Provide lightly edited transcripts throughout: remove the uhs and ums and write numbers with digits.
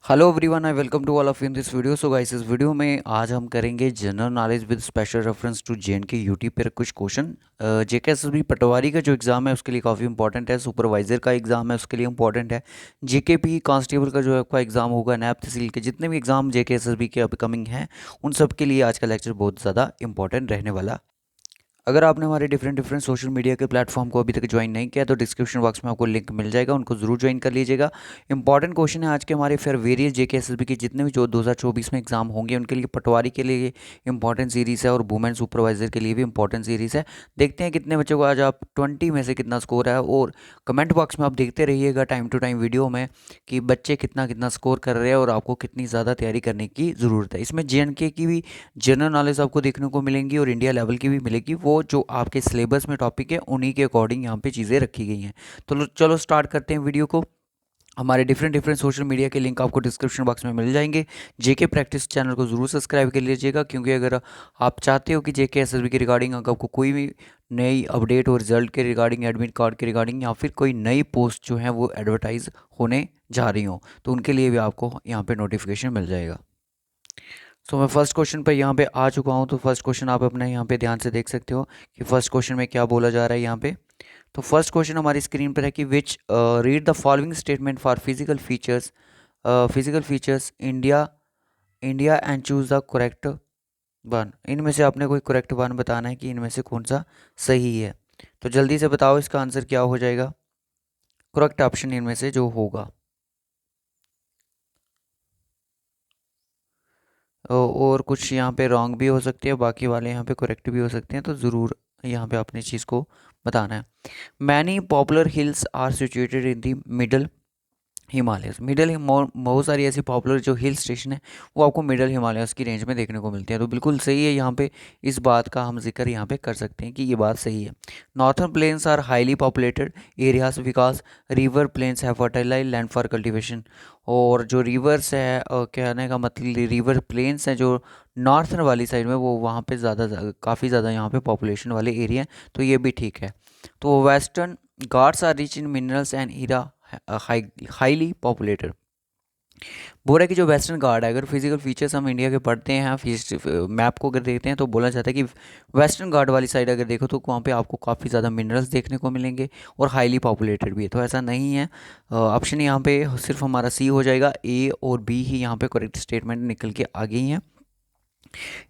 Hello everyone, I welcome to all of you in this video. So guys, इस video में आज हम करेंगे general knowledge with special reference to JNK UT पर कुछ question. JKSSB पटवारी का जो एग्ज़ाम है उसके लिए काफ़ी इंपॉर्टेंट है। सुपरवाइजर का एग्ज़ाम है उसके लिए इंपॉर्टेंट है। जेकेपी कांस्टेबल का जो आपका एग्ज़ाम होगा, नैब तहसील के जितने भी एग्ज़ाम जेकेएसएसबी के अपकमिंग हैं उन सब के लिए आज का लेक्चर बहुत ज़्यादा इंपॉर्टेंट रहने वाला। अगर आपने हमारे डिफरेंट डिफरेंट सोशल मीडिया के प्लेटफॉर्म को अभी तक ज्वाइन नहीं किया तो डिस्क्रिप्शन बॉक्स में आपको लिंक मिल जाएगा, उनको जरूर ज्वाइन कर लीजिएगा। इंपॉर्टेंट क्वेश्चन है आज के हमारे। फिर वेरियस जेकेएसएसबी के जितने भी जो 2024 में एग्जाम होंगे उनके लिए पटवारी के लिए इंपॉर्टेंट सीरीज़ है और वुमेन सुपरवाइजर के लिए भी इंपॉर्टेंट सीरीज़ है। देखते हैं कितने बच्चों को आज आप 20 में से कितना स्कोर है, और कमेंट बॉक्स में आप देखते रहिएगा टाइम टू टाइम वीडियो में कि बच्चे कितना कितना स्कोर कर रहे हैं और आपको कितनी ज़्यादा तैयारी करने की ज़रूरत है। इसमें जेएनके की भी जनरल नॉलेज आपको देखने को मिलेंगी और इंडिया लेवल की भी मिलेगी। वो जो आपके सिलेबस में टॉपिक है उन्हीं के अकॉर्डिंग यहाँ पे चीज़ें रखी गई हैं। तो चलो स्टार्ट करते हैं वीडियो को। हमारे डिफरेंट डिफरेंट सोशल मीडिया के लिंक आपको डिस्क्रिप्शन बॉक्स में मिल जाएंगे। जेके प्रैक्टिस चैनल को ज़रूर सब्सक्राइब कर लीजिएगा, क्योंकि अगर आप चाहते हो कि जेके एसएसबी के रिगार्डिंग अगर आपको कोई भी नई अपडेट और रिजल्ट के रिगार्डिंग, एडमिट कार्ड के रिगार्डिंग, या फिर कोई नई पोस्ट जो है वो एडवर्टाइज होने जा रही हो, तो उनके लिए भी आपको यहाँ पे नोटिफिकेशन मिल जाएगा। सो मैं फर्स्ट क्वेश्चन पे यहाँ पे आ चुका हूँ। तो फर्स्ट क्वेश्चन आप अपने यहाँ पे ध्यान से देख सकते हो कि फर्स्ट क्वेश्चन में क्या बोला जा रहा है यहाँ पे। तो फर्स्ट क्वेश्चन हमारी स्क्रीन पर है कि which read the following statement for physical features India India and choose the correct one. इनमें से आपने कोई करेक्ट वन बताना है कि इनमें से कौन सा सही है। तो जल्दी से बताओ इसका आंसर क्या हो जाएगा, करेक्ट ऑप्शन इनमें से जो होगा। और कुछ यहाँ पे रॉन्ग भी हो सकते हैं, बाकी वाले यहाँ पे करेक्ट भी हो सकते हैं, तो ज़रूर यहाँ पे आपने चीज़ को बताना है। Many popular hills are situated in the middle Himalayas. बहुत सारी ऐसी पॉपुलर जो हिल स्टेशन है वो आपको मिडल हिमालयस की रेंज में देखने को मिलती है। तो बिल्कुल सही है, यहाँ पे इस बात का हम जिक्र यहाँ पे कर सकते हैं कि ये बात सही है। Northern plains are highly populated areas because river plains है फर्टाइल लैंड फॉर कल्टिवेशन। और जो रिवर्स है, कहने का मतलब रिवर प्लेन्स हैं जो नॉर्थर्न वाली साइड में, वो वहाँ पे ज़्यादा काफ़ी ज़्यादा यहाँ पे पॉपुलेशन वाले एरिया हैं, तो ये भी ठीक है। तो western Ghats are rich in minerals and हीरा हाईली पॉपुलेटेड। बोल रहा है कि जो वेस्टर्न घाट है, अगर फिजिकल फीचर्स हम इंडिया के पढ़ते हैं, मैप को अगर देखते हैं तो बोला जाता है कि वेस्टर्न घाट वाली साइड अगर देखो तो वहाँ पे आपको काफ़ी ज़्यादा मिनरल्स देखने को मिलेंगे और हाईली पॉपुलेटेड भी है। तो ऐसा नहीं है। ऑप्शन यहाँ पे सिर्फ हमारा सी हो जाएगा। ए और बी ही यहाँ पे करेक्ट स्टेटमेंट निकल के आ गई हैं।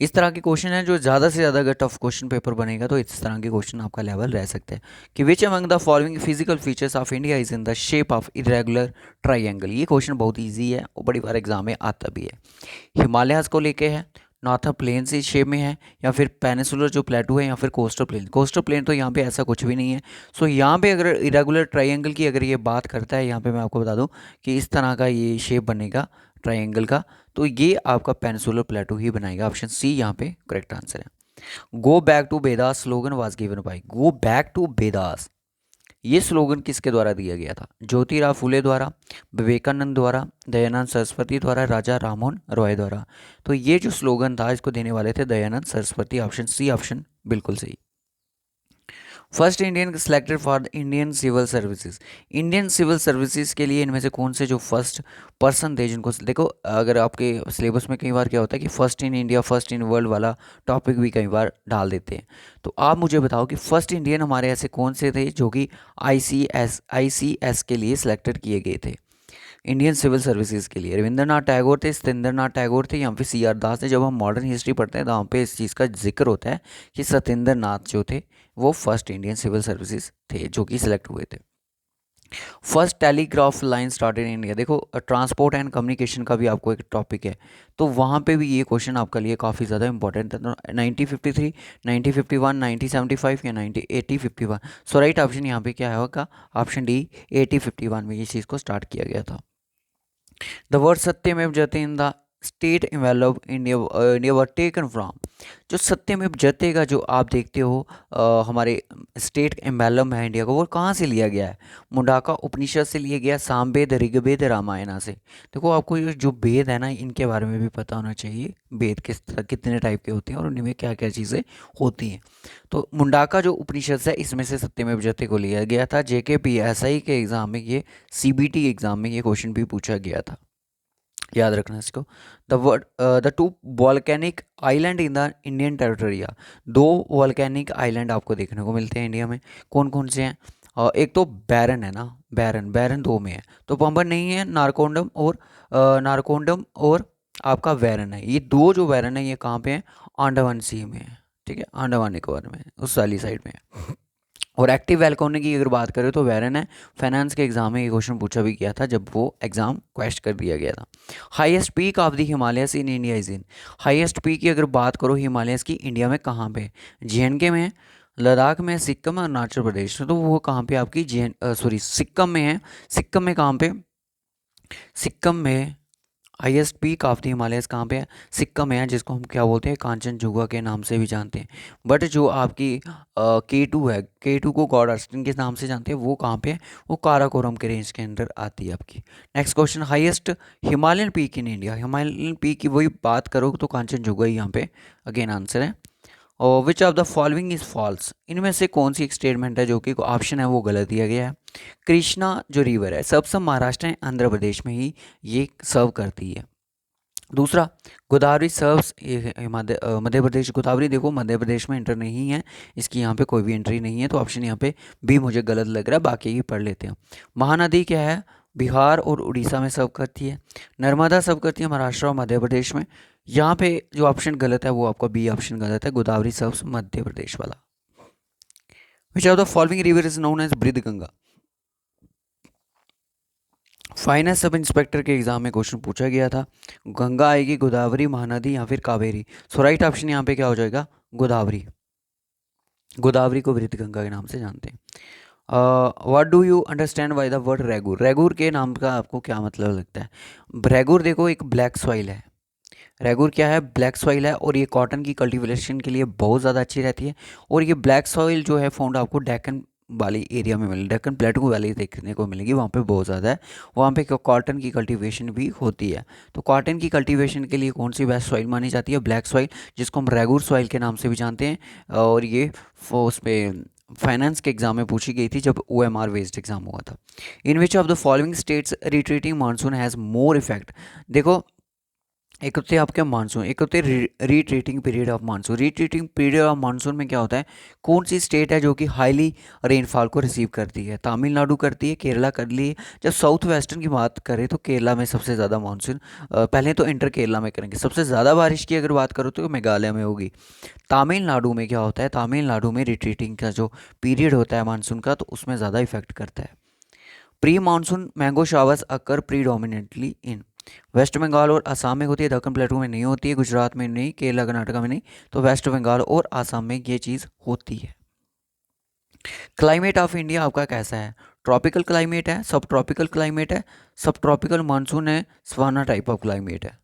इस तरह के क्वेश्चन है जो ज़्यादा से ज़्यादा अगर टफ क्वेश्चन पेपर बनेगा तो इस तरह के क्वेश्चन आपका लेवल रह सकता है कि which among the following physical features of India is in the shape of irregular triangle. ये क्वेश्चन बहुत इजी है और बड़ी बार एग्जाम में आता भी है। हिमालयाज को लेके है, नॉर्थर्न प्लेन से शेप में है, या फिर पेनिसुलर जो प्लेटू है, या फिर कोस्टल प्लेन। कोस्टल प्लेन तो यहाँ पे ऐसा कुछ भी नहीं है। सो यहाँ पे अगर इरेगुलर ट्राइंगल की अगर ये बात करता है, यहाँ पे मैं आपको बता दूँ कि इस तरह का ये शेप बनेगा ट्राइंगल का, तो ये आपका पेनिसुलर प्लेटू ही बनाएगा। ऑप्शन सी यहाँ पे करेक्ट आंसर है। Go back to Vedas slogan was given by. Go back to Vedas, ये स्लोगन किसके द्वारा दिया गया था? ज्योतिराव फुले द्वारा, विवेकानंद द्वारा, दयानंद सरस्वती द्वारा, राजा राममोहन रॉय द्वारा। तो ये जो स्लोगन था इसको देने वाले थे Dayanand Saraswati. Option C option बिल्कुल सही। First Indian selected for the Indian civil services. Indian civil services के लिए इनमें से कौन से जो फर्स्ट पर्सन थे जिनको, देखो अगर आपके सिलेबस में कई बार क्या होता है कि first in India first in world वाला टॉपिक भी कई बार डाल देते हैं। तो आप मुझे बताओ कि फर्स्ट इंडियन हमारे ऐसे कौन से थे जो कि आईसीएस के लिए सिलेक्टेड किए गए थे इंडियन सिविल सर्विसेज के लिए? रविंद्रनाथ टैगोर थे, सत्येंद्रनाथ टैगोर थे, या फिर सी आर दास थे। जब हम मॉडर्न हिस्ट्री पढ़ते हैं तो वहाँ पे इस चीज़ का जिक्र होता है कि सत्येंद्रनाथ जो थे वो फर्स्ट इंडियन सिविल सर्विसेज थे जो कि सिलेक्ट हुए थे। First telegraph line started in India. देखो ट्रांसपोर्ट एंड कम्युनिकेशन का भी आपको एक टॉपिक है, तो वहाँ पे भी ये क्वेश्चन आपके लिए काफ़ी ज़्यादा इंपॉर्टेंट था। 1953, 1951, 1975 या 1851। सो राइट ऑप्शन यहाँ पे क्या होगा? ऑप्शन डी 1851 में ये चीज़ को स्टार्ट किया गया था। The word सत्यमेव जयते in the state envelope India were taken from। जो सत्यमेव जयते का जो आप देखते हो हमारे स्टेट एम्बेलम है इंडिया का, वो कहाँ से लिया गया है? मुंडाका उपनिषद से लिया गया, सामवेद, ऋग्वेद, रामायण से। देखो आपको ये जो वेद है ना इनके बारे में भी पता होना चाहिए, वेद किस तरह कितने टाइप के होते हैं और उनमें क्या क्या चीज़ें होती हैं। तो मुंडाका जो उपनिषद है इसमें से सत्यमेव जयते को लिया गया था। जेके पीएसआई के एग्ज़ाम में ये, सीबीटी एग्ज़ाम में ये क्वेश्चन भी पूछा गया था। याद रखना इसको। The two volcanic island in the Indian territory, दो वॉल्केनिक आइलैंड आपको देखने को मिलते हैं इंडिया में। कौन कौन से हैं? एक तो बैरन है ना, बैरन, बैरन दो में है, तो पंबन नहीं है, नारकोंडम और नारकोंडम और आपका वैरन है। ये दो जो वैरन है ये कहाँ पे हैं? अंडमान सी में है, ठीक है, अंडमान निकोबार में, उस वाली साइड में है। और एक्टिव वैल्कोनी की अगर बात करें तो वेरन है। फाइनेंस के एग्जाम में ये क्वेश्चन पूछा भी गया था जब वो एग्जाम क्वेश्चन कर दिया गया था। Highest peak of the Himalayas in India is in, highest peak की अगर बात करो हिमालयस की इंडिया में कहाँ पे? जेएनके में है, लद्दाख में, सिक्किम और अरुणाचल प्रदेश में। तो वो कहाँ पे आपकी सॉरी सिक्किम में है। सिक्किम में कहाँ पे? सिक्किम में highest peak of the Himalayas कहाँ पे है? सिक्किम में है, जिसको हम क्या बोलते हैं? कांचनजुंगा के नाम से भी जानते हैं। बट जो आपकी K2 है, K2 को गॉड ऑस्टिन के नाम से जानते हैं, वो कहाँ पे है? वो काराकोरम के रेंज के अंदर आती है आपकी। Next question, highest Himalayan peak in India, Himalayan peak की वही बात करो तो कांचनजुंगा ही यहाँ पे अगेन आंसर है। और which of the following is false, इनमें से कौन सी एक स्टेटमेंट है जो कि ऑप्शन है वो गलत दिया गया है? कृष्णा जो रिवर है सबसे महाराष्ट्र एंड आंध्र प्रदेश में ही ये सर्व करती है। दूसरा, गोदावरी सर्व्स मध्य प्रदेश, गोदावरी देखो मध्य प्रदेश में एंटर नहीं है, इसकी यहाँ पे कोई भी एंट्री नहीं है, तो ऑप्शन यहाँ पे बी मुझे गलत लग रहा है, बाकी ही पढ़ लेते हैं। महानदी क्या है? बिहार और उड़ीसा में सर्व करती है। नर्मदा सर्व करती है महाराष्ट्र और मध्य प्रदेश में। यहाँ पे जो ऑप्शन गलत है वो आपका बी ऑप्शन गलत है, गोदावरी सर्व्स मध्य प्रदेश वाला। Which of the following river is known as Brihadganga, finance sub inspector के एग्जाम में क्वेश्चन पूछा गया था। गंगा आएगी, गोदावरी, महानदी या फिर कावेरी? सो राइट ऑप्शन यहाँ पे क्या हो जाएगा? गोदावरी। गोदावरी को वृद्ध गंगा के नाम से जानते हैं। What do you understand by the word regur, regur के नाम का आपको क्या मतलब लगता है? रेगुर देखो एक ब्लैक सॉइल है, रेगुर क्या है? ब्लैक सॉइल है, और ये कॉटन की कल्टीवेशन के लिए बहुत ज़्यादा अच्छी रहती है। और ये ब्लैक सॉइल जो है फाउंड आपको डेक्कन वाली एरिया में मिले, डेक्कन प्लेटू वाली देखने को मिलेगी, वहाँ पे बहुत ज़्यादा है। वहाँ पे कॉटन की कल्टीवेशन भी होती है। तो कॉटन की कल्टीवेशन के लिए कौन सी बेस्ट सॉइल मानी जाती है? ब्लैक सॉइल, जिसको हम रेगुर सॉइल के नाम से भी जानते हैं। और ये उस पर फाइनेंस के एग्जाम में पूछी गई थी जब OMR बेस्ड एग्जाम हुआ था। In which of the following states retreating monsoon has more effect, देखो एक होते हैं आपके मानसून, एक होते हैं retreating period of monsoon. Retreating period of monsoon में क्या होता है? कौन सी स्टेट है जो कि हाईली रेनफॉल को रिसीव करती है? तमिलनाडु करती है, केरला कर ली। जब साउथ वेस्टर्न की बात करें तो केरला में सबसे ज़्यादा मानसून, पहले तो इंटर केरला में करेंगे। सबसे ज़्यादा बारिश की अगर बात करो तो मेघालय में होगी। तमिलनाडु में क्या होता है? तमिलनाडु में रिट्रीटिंग का जो पीरियड होता है मानसून का, तो उसमें ज़्यादा इफेक्ट करता है। प्री मानसून मैंगो शावर्स अकर प्रीडोमिनेटली इन वेस्ट बंगाल और आसाम में होती है, दक्कन प्लेटू में नहीं होती है, गुजरात में नहीं, केरला कर्नाटका में नहीं, तो वेस्ट बंगाल और आसाम में ये चीज़ होती है। क्लाइमेट ऑफ इंडिया आपका कैसा है? ट्रॉपिकल क्लाइमेट है, सब ट्रॉपिकल क्लाइमेट है, सब ट्रॉपिकल मानसून है, सवाना टाइप ऑफ क्लाइमेट है?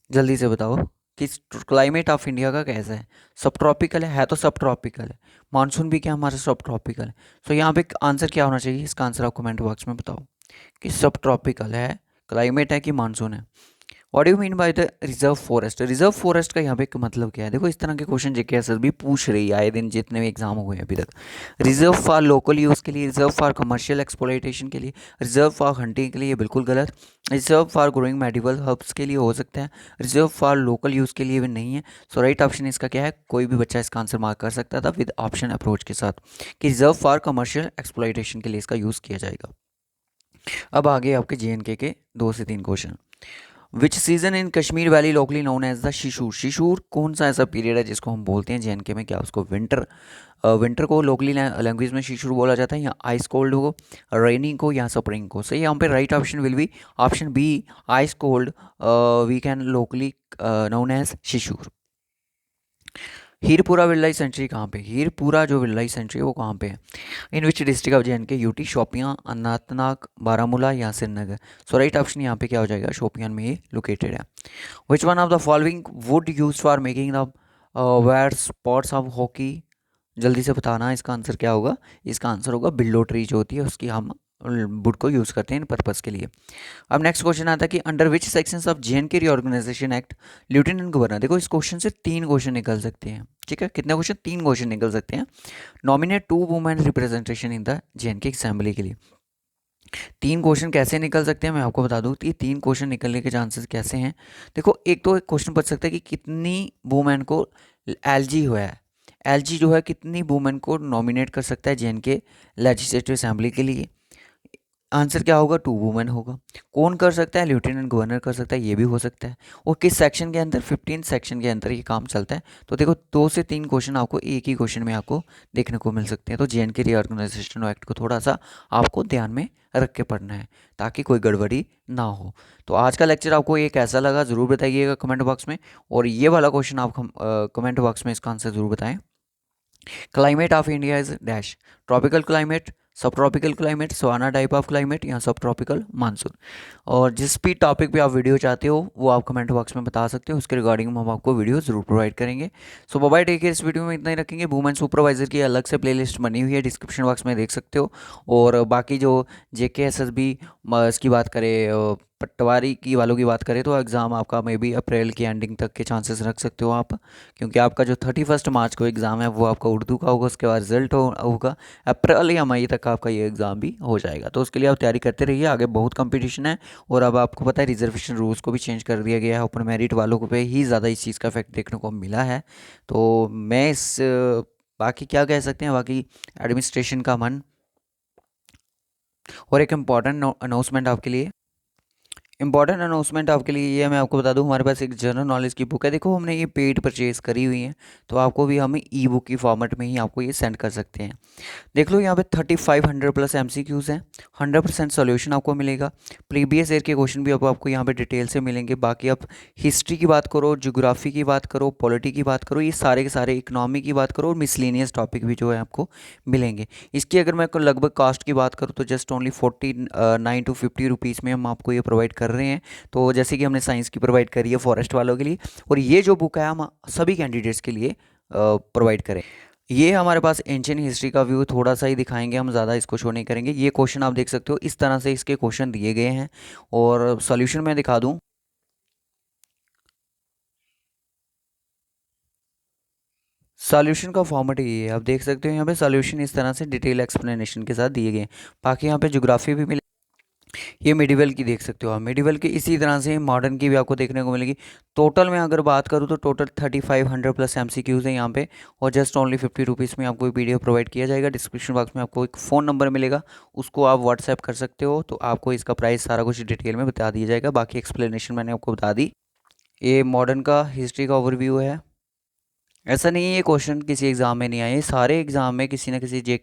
जल्दी से बताओ कि क्लाइमेट ऑफ इंडिया का कैसा है? सब ट्रॉपिकल है तो सब ट्रॉपिकल है, मानसून भी क्या हमारा सब ट्रॉपिकल है। सो यहाँ पे आंसर क्या होना चाहिए? इसका आंसर आप कमेंट बॉक्स में बताओ कि सब ट्रॉपिकल है, क्लाइमेट है कि मानसून है। What do mean by the reserve forest, reserve forest का यहाँ पे मतलब क्या है? देखो इस तरह के क्वेश्चन जेके एसएस भी पूछ रही है आए दिन, जितने भी एग्जाम हुए हैं अभी तक। रिजर्व फॉर लोकल यूज़ के लिए, रिजर्व फॉर कमर्शियल एक्सप्लॉयटेशन के लिए, रिजर्व फॉर हंटिंग के लिए, ये बिल्कुल गलत। Reserve for growing medieval herbs के लिए हो सकता है, रिजर्व फॉर लोकल यूज़ के लिए भी नहीं है। सो राइट ऑप्शन इसका क्या है? कोई भी बच्चा इसका आंसर मार्क कर सकता था विद ऑप्शन अप्रोच के साथ कि रिजर्व फॉर कमर्शियल एक्सप्लॉयटेशन के लिए इसका यूज़ किया जाएगा। अब आगे आपके JNK के 2 से 3 question. Which season in Kashmir valley locally known as the Shishur, Shishur कौन सा ऐसा पीरियड है जिसको हम बोलते हैं JNK में? क्या उसको विंटर, विंटर को लोकली लैंग्वेज में शिशूर बोला जाता है, या आइस कोल्ड को, रेनिंग को, या स्प्रिंग को? सही यहाँ पे right option will be option B, ice cold we can locally known as Shishur. Hirpora wildlife sanctuary कहाँ पे? हीरपुरा जो वाइल्ड लाइफ सेंचुरी है वो कहाँ पे है? In which district of JNK? UT, Shopian, Anantnag, Baramulla या श्रीनगर? सो राइट ऑप्शन यहाँ पे क्या हो जाएगा? शोपियान में ये लोकेटेड है। Which one of the following wood use for making the wear spots of hockey? जल्दी से बताना इसका आंसर क्या होगा? इसका आंसर होगा बिल्लो ट्री जो होती है उसकी हम वुड को यूज़ करते हैं इन पर्पज़ के लिए। अब नेक्स्ट क्वेश्चन आता है कि under which sections of JNK reorganisation act lieutenant governor, देखो इस क्वेश्चन से 3 क्वेश्चन निकल सकते हैं, ठीक है? कितने क्वेश्चन? 3 क्वेश्चन निकल सकते हैं। Nominate 2 women representation in the JNK assembly के लिए, 3 क्वेश्चन कैसे निकल सकते हैं मैं आपको बता दूँ। ये 3 क्वेश्चन निकलने के चांसेस कैसे हैं। देखो, एक तो एक क्वेश्चन पूछ सकता है कि कितनी वुमेन को एलजी हुआ है, एलजी जो है कितनी वुमेन को नॉमिनेट कर सकता है जेएनके लेजिस्लेटिव असेंबली के लिए। आंसर क्या होगा, 2 वुमेन होगा। कौन कर सकता है, लेफ्टिनेंट गवर्नर कर सकता है, ये भी हो सकता है। और किस सेक्शन के अंदर, 15 सेक्शन के अंदर ये काम चलता है। तो देखो 2 से 3 क्वेश्चन आपको एक ही क्वेश्चन में आपको देखने को मिल सकते हैं। तो जेएनके रीऑर्गेनाइजेशन एक्ट को थोड़ा सा आपको ध्यान में रख के पढ़ना है ताकि कोई गड़बड़ी ना हो। तो आज का लेक्चर आपको ये कैसा लगा ज़रूर बताइएगा कमेंट बॉक्स में। और ये वाला क्वेश्चन आप कमेंट बॉक्स में इसका आंसर ज़रूर बताएं। Climate of India is dash, tropical climate, subtropical climate, savanna type of climate, या सब ट्रॉपिकल मानसून। और जिस भी टॉपिक पे आप वीडियो चाहते हो वो आप कमेंट बॉक्स में बता सकते हो, उसके रिगार्डिंग हम आपको वीडियो जरूर प्रोवाइड करेंगे। सो बाय, टेक केयर। इस वीडियो में इतना ही रखेंगे। वुमेन सुपरवाइजर की अलग से प्लेलिस्ट बनी हुई है, डिस्क्रिप्शन बॉक्स में देख सकते हो। और बाकी जो जेके एसएसबी इसकी बात करें, पटवारी की वालों की बात करें, तो एग्ज़ाम आपका मे बी अप्रैल की एंडिंग तक के चांसेस रख सकते हो आप। क्योंकि आपका जो 31 मार्च को एग्ज़ाम है वो आपका उर्दू का होगा, उसके बाद रिजल्ट होगा अप्रैल या मई तक आपका ये एग्ज़ाम भी हो जाएगा। तो उसके लिए आप तैयारी करते रहिए, आगे बहुत कंपटीशन है। और अब आपको पता है रिजर्वेशन रूल्स को भी चेंज कर दिया गया है, ओपन मेरिट वालों को पे ही ज़्यादा इस चीज़ का इफेक्ट देखने को मिला है। तो मैं इस बाकी क्या कह सकते हैं, बाकी एडमिनिस्ट्रेशन का मन। और एक इम्पॉर्टेंट अनाउंसमेंट आपके लिए, इंपॉर्टेंट अनाउंसमेंट आपके लिए ये मैं आपको बता दूं, हमारे पास एक जनरल नॉलेज की बुक है। देखो हमने ये पेड परचेज़ करी हुई है, तो आपको भी हम ई बुक की फॉर्मेट में ही आपको ये सेंड कर सकते हैं। देख लो यहाँ पे 3500 प्लस एमसीक्यूज़ हैं, 100% सोल्यूशन आपको मिलेगा। प्रीवियस ईयर के क्वेश्चन भी आपको यहाँ पे डिटेल से मिलेंगे। बाकी आप हिस्ट्री की बात करो, ज्योग्राफी की बात करो, पॉलिटी की बात करो, ये सारे के सारे, इकोनॉमी की बात करो, और मिसलेनियस टॉपिक भी जो है आपको मिलेंगे। इसकी अगर मैं लगभग कास्ट की बात करूँ तो जस्ट ओनली 49 टू 50 रुपीज़ में हम आपको ये प्रोवाइड कर रहे हैं। तो जैसे कि हमने साइंस की प्रोवाइड करी है फॉरेस्ट वालों के लिए, और ये जो बुक है हम सभी कैंडिडेट्स के लिए प्रोवाइड करें। ये हमारे पास एंशियंट हिस्ट्री का व्यू थोड़ा सा ही दिखाएंगे, हम ज़्यादा इसको शो नहीं करेंगे। ये क्वेश्चन आप देख सकते हो, इस तरह से इसके क्वेश्चन दिए गए हैं। और सॉल्यूशन मैं दिखा दूं, सॉल्यूशन का फॉर्मेट ये है, आप देख सकते हो यहाँ पे सॉल्यूशन इस तरह से डिटेल एक्सप्लेनेशन के साथ दिए गए हैं। बाकी यहाँ पे ज्योग्राफी भी मिले, ये मिडिवल की देख सकते हो आप, मिडिवल की इसी तरह से मॉडर्न की भी आपको देखने को मिलेगी। टोटल में अगर बात करूँ तो टोटल 3500 प्लस एमसीक्यूज़ हैं यहाँ पे। और जस्ट ओनली 50 रुपीज़ में आपको पीडीएफ प्रोवाइड किया जाएगा। डिस्क्रिप्शन बॉक्स में आपको एक फ़ोन नंबर मिलेगा, उसको आप व्हाट्सएप कर सकते हो, तो आपको इसका प्राइस सारा कुछ डिटेल में बता दिया जाएगा। बाकी एक्सप्लेनेशन मैंने आपको बता दी। ये मॉडर्न का हिस्ट्री का ओवरव्यू है। ऐसा नहीं है ये क्वेश्चन किसी एग्ज़ाम में नहीं आए, ये सारे एग्ज़ाम में किसी ना किसी जे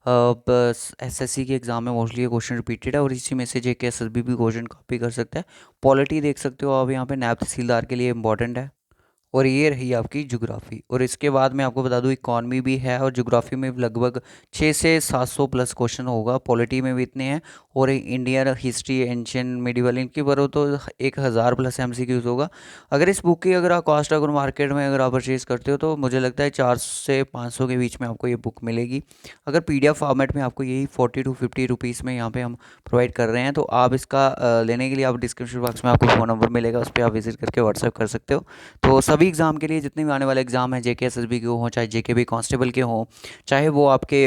एसएससी के एग्ज़ाम में मोस्टली ये क्वेश्चन रिपीटेड है, और इसी में से जेके एसएसबी भी क्वेश्चन कॉपी कर सकता है। पॉलिटी देख सकते हो आप यहाँ पे, नायब तहसीलदार के लिए इंपॉर्टेंट है। और ये रही आपकी ज्योग्राफी। और इसके बाद मैं आपको बता दूं इकॉनमी भी है, और ज्योग्राफी में भी लगभग 6 से 700 प्लस क्वेश्चन होगा। पॉलिटी में भी इतने हैं। और इंडियन हिस्ट्री, एंशियन, मिडिवल, इनकी भरो तो 1000 प्लस एमसीक्यूज होगा। अगर इस बुक की अगर आप कॉस्ट अगर मार्केट में अगर आप परचेज़ करते हो तो मुझे लगता है 400 से 500 के बीच में आपको ये बुक मिलेगी। अगर पीडीएफ फॉर्मेट में आपको यही 40 टू 50 रुपीज़ में यहाँ पे हम प्रोवाइड कर रहे हैं, तो आप इसका लेने के लिए आप डिस्क्रिप्शन बॉक्स में आपको फ़ोन नंबर मिलेगा, उस पर आप विजिट करके व्हाट्सएप कर सकते हो। तो सभी एग्ज़ाम के लिए, जितने भी आने वाले एग्ज़ाम हैं, जेके एसएसबी के हों, चाहे जेके भी कांस्टेबल के हों, चाहे वो आपके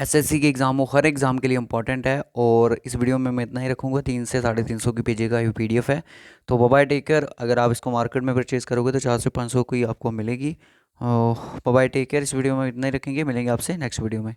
एसएससी के एग्ज़ाम हो, हर एग्ज़ाम के लिए इंपॉर्टेंट है। और इस वीडियो में मैं इतना ही रखूँगा, 3 से 350 की पेज का ये पीडीएफ है। तो बाय टेक केयर। अगर आप इसको मार्केट में परचेज़ करोगे तो 400 से 500 की आपको मिलेगी। Bye take care. इस वीडियो में इतना ही रखेंगे, मिलेंगे आपसे नेक्स्ट वीडियो में।